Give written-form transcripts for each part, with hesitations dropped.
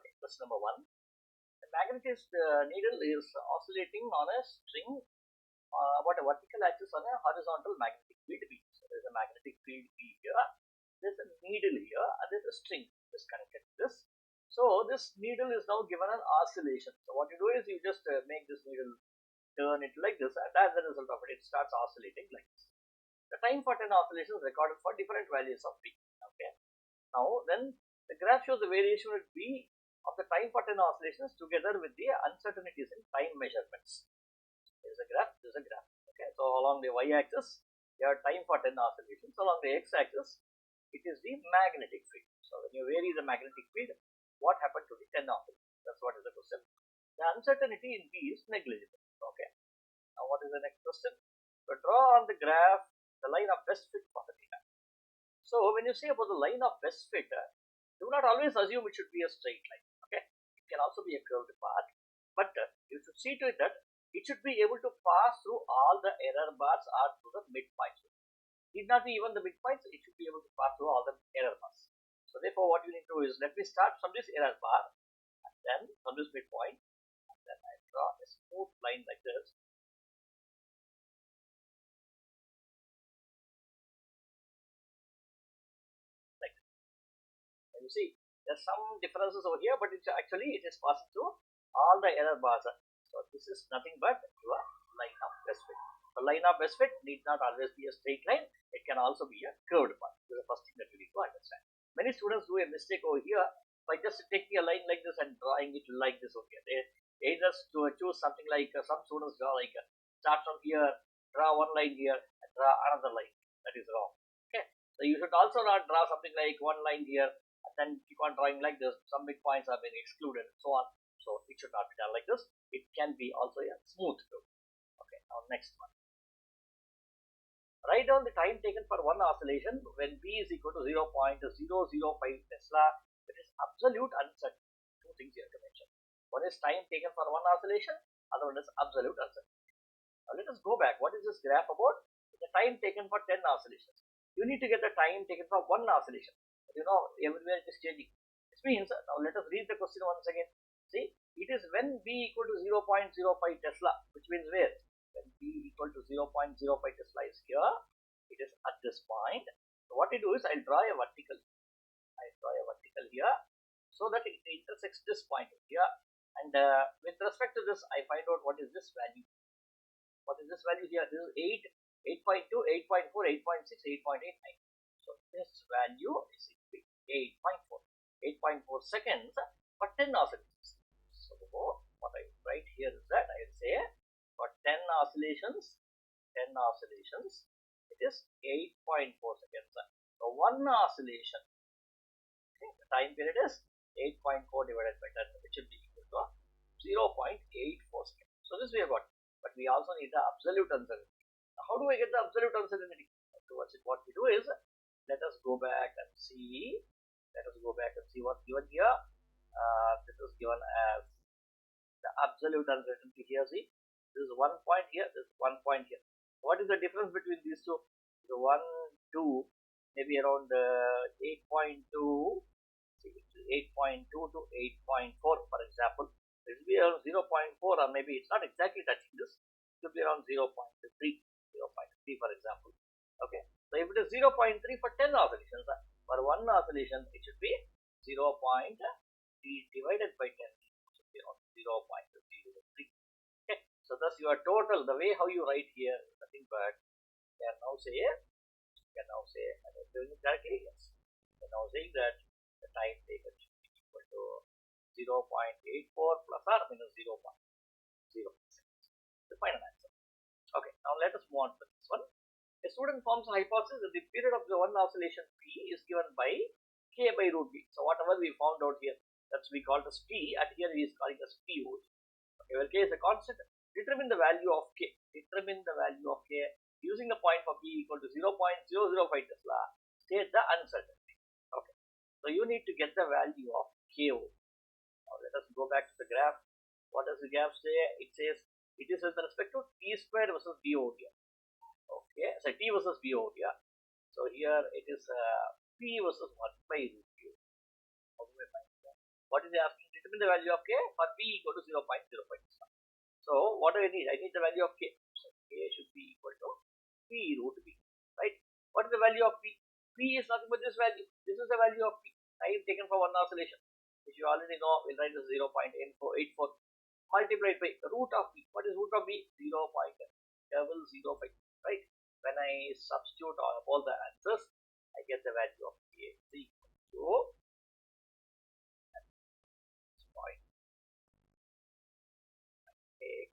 Okay, question number 1. The magnetized needle is oscillating on a string about a vertical axis on a horizontal magnetic field B. So there is a magnetic field B here. There is a needle here, and there is a string that is connected to this. So this needle is now given an oscillation. So what you do is you just make this needle turn it like this, and as a result of it, it starts oscillating like this. The time for 10 oscillations recorded for different values of B. Okay. Now then the graph shows the variation at B of the time for 10 oscillations together with the uncertainties in time measurements. There is a graph, there is a graph. Okay, so along the y-axis, you have time for 10 oscillations. Along the x-axis, it is the magnetic field. So when you vary the magnetic field, what happened to the 10 oscillations? That's what is the question. The uncertainty in B is negligible. Okay. Now what is the next question? So draw on the graph the line of best fit for the data. So when you say about the line of best fit, do not always assume it should be a straight line. Okay, it can also be a curved path, but you should see to it that it should be able to pass through all the error bars or through the midpoints. It need not be even the midpoints, it should be able to pass through all the error bars. So therefore what you need to do is, let me start from this error bar and then from this midpoint, and then I draw a smooth line like this. Like this. And you see there's some differences over here, but it's actually it is passing through all the error bars. So this is nothing but your line of best fit. The line of best fit need not always be a straight line. It can also be a curved path. This is the first thing that you need to understand. Many students do a mistake over here by just taking a line like this and drawing it like this over here. They either choose something like some students draw like start from here, draw one line here, and draw another line. That is wrong. Okay. So you should also not draw something like one line here and then keep on drawing like this. Some midpoints are being excluded and so on. So it should not be done like this. It can be also a smooth curve. Okay, now next one. Write down the time taken for one oscillation when B is equal to 0.005 Tesla. It is absolute uncertainty. Two things you have to mention. One is time taken for one oscillation, other one is absolute uncertainty. Now let us go back. What is this graph about? The time taken for 10 oscillations. You need to get the time taken for one oscillation. You know, everywhere it is changing. This means, now let us read the question once again. See, it is when B equal to 0.05 Tesla, which means where? When B equal to 0.05 Tesla is here, it is at this point. So what I do is I'll draw a vertical. Here so that it intersects this point here. And with respect to this, I find out what is this value. What is this value here? This is 8, 8.2, 8.4, 8.6, 8.89. So this value is 8.4 seconds for 10 oscillations. So what I write here is that I will say for 10 oscillations, it is 8.4 seconds. So one oscillation, okay, the time period is 8.4 divided by 10, which will be equal to 0.84 seconds. So this we have got, but we also need the absolute uncertainty. Now, how do I get the absolute uncertainty? Towards it, what we do is, let us go back and see. What's given here. This is given as the absolute uncertainty here. See, this is 1 point here, this is 1 point here. What is the difference between these two? The 1, 2, maybe around 8.2, 8.2 to 8.4, for example. It will be around 0.4, or maybe it's not exactly touching this. It will be around 0.3, for example. Okay, so if it is 0.3 for 10 oscillations, for one oscillation it should be 0.3 divided by 10, it should be around 0.03. Okay, so thus your total, the way how you write here, nothing but you can now say, am I doing it correctly? Yes. You can now saying that the time taken should be equal to 0.84 plus or minus 0.0 seconds. The final answer. Okay, now let us move on to this one. A student forms a hypothesis that the period of the one oscillation P is given by K by root B. So whatever we found out here, that's we call as P, and here he is calling as P volt. Okay, where K is a constant. Determine the value of K. Using the point for P equal to 0.005 Tesla. State the uncertainty. Okay, so you need to get the value of K volt. Now let us go back to the graph. What does the graph say? It says it is with respect to T squared versus B over here. Okay, so T versus B over here. So here it is P versus 1 by root Q. How do I find that? What is he asking to determine the value of k for p equal to 0.05. So what do I need? I need the value of k. So k should be equal to p root b, right? What is the value of p? P is nothing but this value. This is the value of p. I have taken for one oscillation, which you already know. We'll write as 0.84 multiplied by root of p. What is root of b? 0.005, right? When I substitute all the answers, I get the value of k is equal to point 8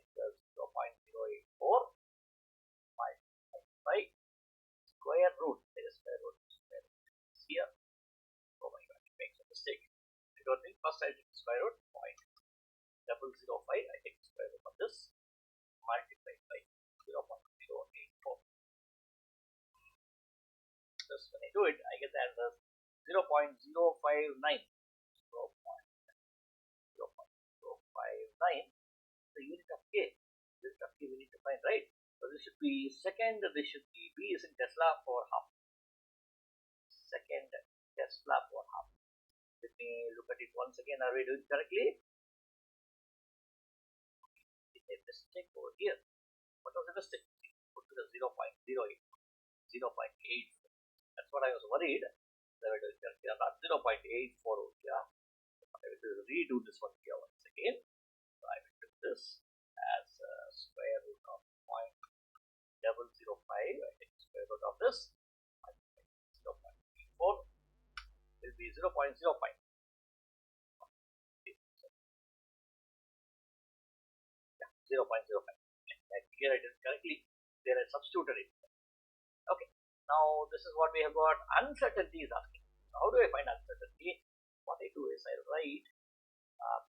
equals 0.084 multiplied by square root. There is square root. Here. Oh my god, it makes a mistake. I don't think first I take square root 0.005. I take square root of this multiplied by 0.084. Thus, when I do it, I get the answer 0.059. 0.059. The unit of k. Unit of k we need to find, right? So this should be second. This should be b is in Tesla for half. Second Tesla for half. Let me look at it once again. Are we doing correctly? Did a mistake over here. What was the mistake? Put to the 0.08. 0.8. That's what I was worried. So we doing correctly. Not 0.84 over here. I will redo this one here once again. So I will do this as square root of 0.005. I take square root of this. 0.84 will be 0.05. Yeah, 0.05. Here I did it correctly. There I substituted it. Okay. Now this is what we have got. Uncertainty is asking. How do I find uncertainty? What I do is I write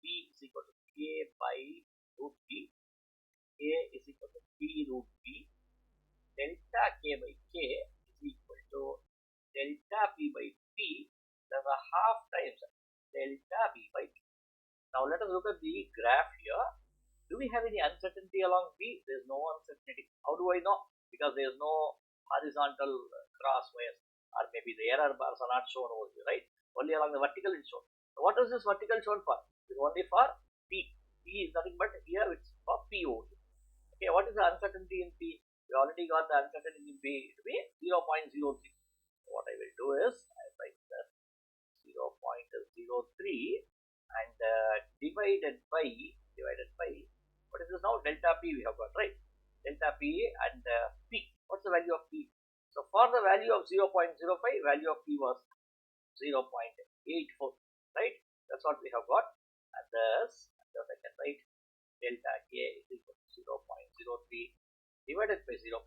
p is equal to k by root b. K is equal to p root b. Delta k by k is equal to delta p by p plus a half times delta b by p. Now let us look at the graph here. Do we have any uncertainty along b? There is no uncertainty. How do I know? Because there is no horizontal cross wires, or maybe the error bars are not shown over here, right? Only along the vertical is shown. So what is this vertical shown for? It's only for p. P is nothing but here it's for p over here. Okay, what is the uncertainty in p? We already got the uncertainty in p to be 0.03. So what I will do is I write that 0.03 and divided by what is this now? Delta p we have got, right? Delta p and p. What's the value of p? So for the value of 0.05, value of p was 0.84, right? That's what we have got. And thus I can write delta k is equal to 0.03 divided by 0.84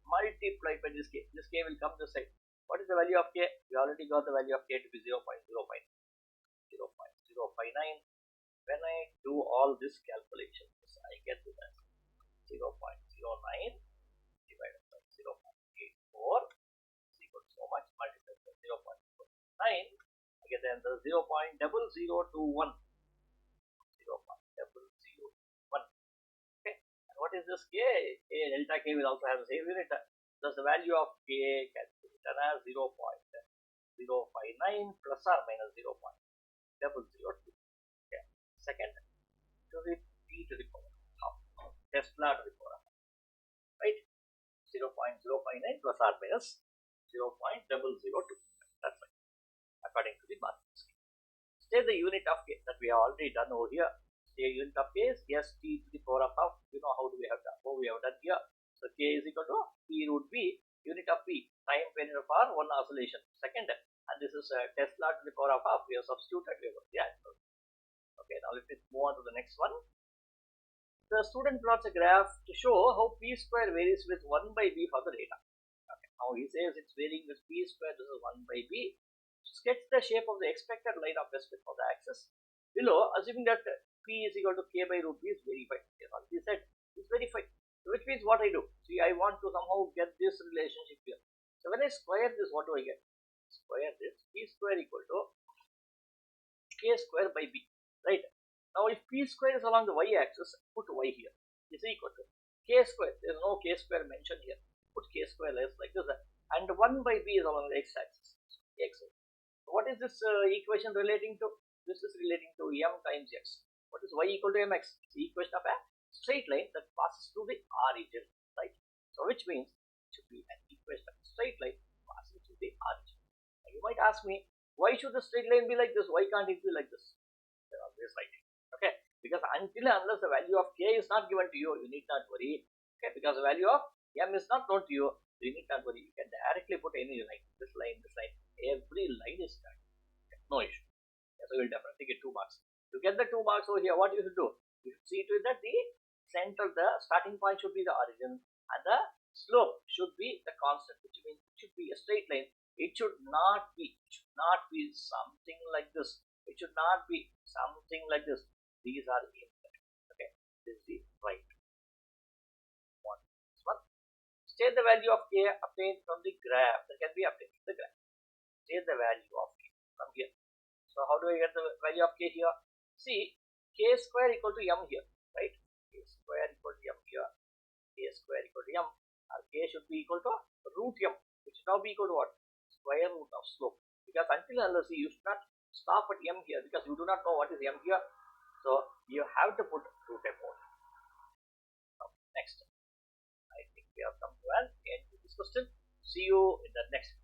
multiplied by this k. This k will come this side. What is the value of k? We already got the value of k to be 0.059. When I do all these calculations, I get to that 0.09 divided by 0.84 is equal to so much multiplied by 0.09. I get the answer 0.0021. 0.001. Okay. And what is this k? Delta k will also have the same unit. Thus the value of k can be written as 0.059 plus or minus 0.002. Okay. Second, to the p to the power half. Tesla to the power half. Right? 0.059 plus or minus 0.002. That's right. According to the marking scheme. Say the unit of k that we have already done over here. Say unit of k is st to the power of half. You know how do we have done? How we have done here. So k is equal to p root b. Unit of p, time period of r, one oscillation. Second, and this is Tesla to the power of half. We have substituted. We have got the answer. Okay, now let us move on to the next one. The student plots a graph to show how p square varies with 1 by b for the data. Okay, now he says it's varying with p square. This is 1 by b. Sketch the shape of the expected line of respect for the axis. Below, assuming that p is equal to k by root b is verified. He said it's verified. Which means what I do? See, I want to somehow get this relationship here. So when I square this, what do I get? Square this, p square equal to k square by b, right? Now if p square is along the y-axis, put y here. Is equal to k square. There is no k square mentioned here. Put k square like this. And 1 by b is along the x-axis. So what is this equation relating to? This is relating to m times x. What is y equal to mx? It's the equation of a straight line that passes through the origin, right? So which means it should be an equation of a straight line passing through the origin. Now you might ask me, why should the straight line be like this? Why can't it be like this? They're always writing. Okay, because until and unless the value of k is not given to you, you need not worry. Okay, because the value of m is not known to you, you need not worry. You can directly put any line, this line, this line. Every line is done. Okay, no issue. Okay, so you will definitely get 2 marks. To get the 2 marks over here, what you should do? You should see to it that the center, the starting point should be the origin, and the slope should be the constant, which means it should be a straight line. It should not be something like this. It should not be something like this. These are incorrect. Okay, this is the right one. This one. State the value of k obtained from the graph. That can be obtained from the graph. State the value of k from here. So how do I get the value of k here? See, k square equal to m here, right? K square equal to m here. K square equal to m. Or k should be equal to root m, which should now be equal to what? Square root of slope. Because until unless you should not stop at m here, because you do not know what is m here. So you have to put root m only. Next, I think we have come to an end to this question. See you in the next